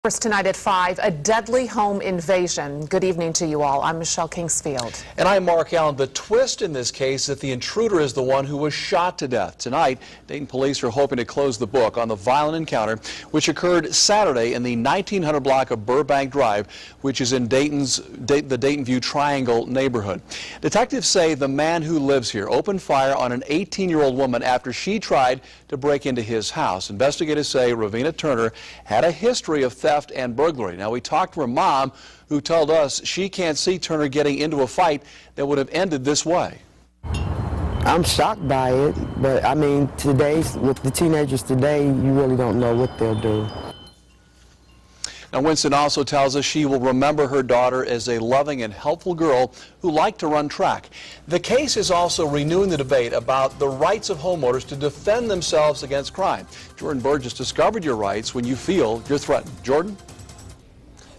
First tonight at 5, a deadly home invasion. Good evening to you all. I'm Michelle Kingsfield. And I'm Mark Allen. The twist in this case is that the intruder is the one who was shot to death. Tonight, Dayton police are hoping to close the book on the violent encounter which occurred Saturday in the 1900 block of Burbank Drive, which is in the Dayton View Triangle neighborhood. Detectives say the man who lives here opened fire on an 18-year-old woman after she tried to break into his house. Investigators say Ravina Turner had a history of theft and burglary. Now, we talked to her mom, who told us she can't see Turner getting into a fight that would have ended this way. I'm shocked by it, but I mean, today, with the teenagers today, you really don't know what they'll do. Now, Winston also tells us she will remember her daughter as a loving and helpful girl who liked to run track. The case is also renewing the debate about the rights of homeowners to defend themselves against crime. Jordan Burgess discovered your rights when you feel you're threatened. Jordan?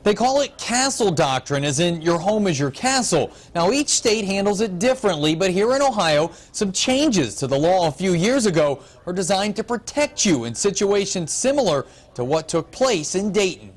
They call it castle doctrine, as in your home is your castle. Now, each state handles it differently, but here in Ohio, some changes to the law a few years ago are designed to protect you in situations similar to what took place in Dayton.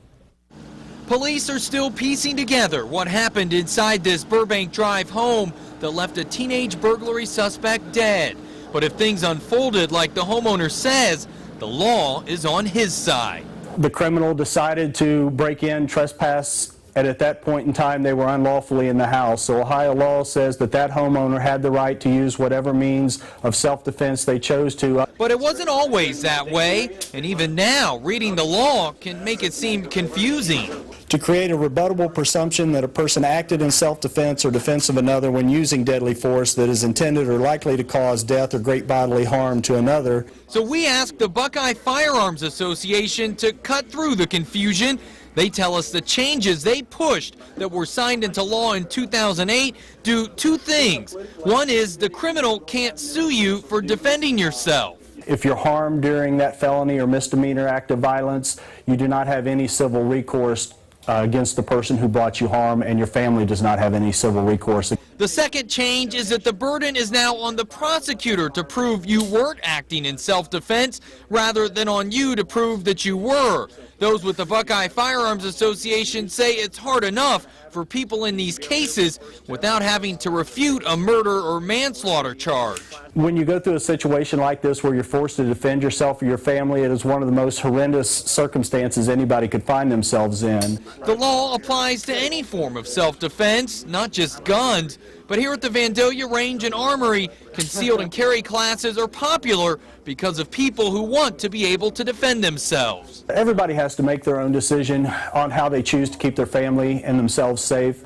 Police are still piecing together what happened inside this Burbank Drive home that left a teenage burglary suspect dead. But if things unfolded like the homeowner says, the law is on his side. The criminal decided to break in, trespass, and at that point in time they were unlawfully in the house. So Ohio law says that that homeowner had the right to use whatever means of self-defense they chose to. But it wasn't always that way, and even now, reading the law can make it seem confusing. To create a rebuttable presumption that a person acted in self-defense or defense of another when using deadly force that is intended or likely to cause death or great bodily harm to another. So we asked the Buckeye Firearms Association to cut through the confusion. They tell us the changes they pushed that were signed into law in 2008 do two things. One is the criminal can't sue you for defending yourself. If you're harmed during that felony or misdemeanor act of violence, you do not have any civil recourse against the person who brought you harm, and your family does not have any civil recourse. The second change is that the burden is now on the prosecutor to prove you weren't acting in self-defense rather than on you to prove that you were. Those with the Buckeye Firearms Association say it's hard enough for people in these cases without having to refute a murder or manslaughter charge. When you go through a situation like this where you're forced to defend yourself or your family, it is one of the most horrendous circumstances anybody could find themselves in. The law applies to any form of self-defense, not just guns. But here at the Vandalia Range and Armory, concealed and carry classes are popular because of people who want to be able to defend themselves. Everybody has to make their own decision on how they choose to keep their family and themselves safe.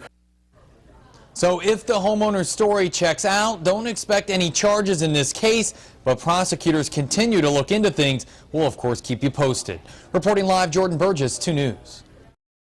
So if the homeowner's story checks out, don't expect any charges in this case, but prosecutors continue to look into things. We'll, of course, keep you posted. Reporting live, Jordan Burgess, 2 News.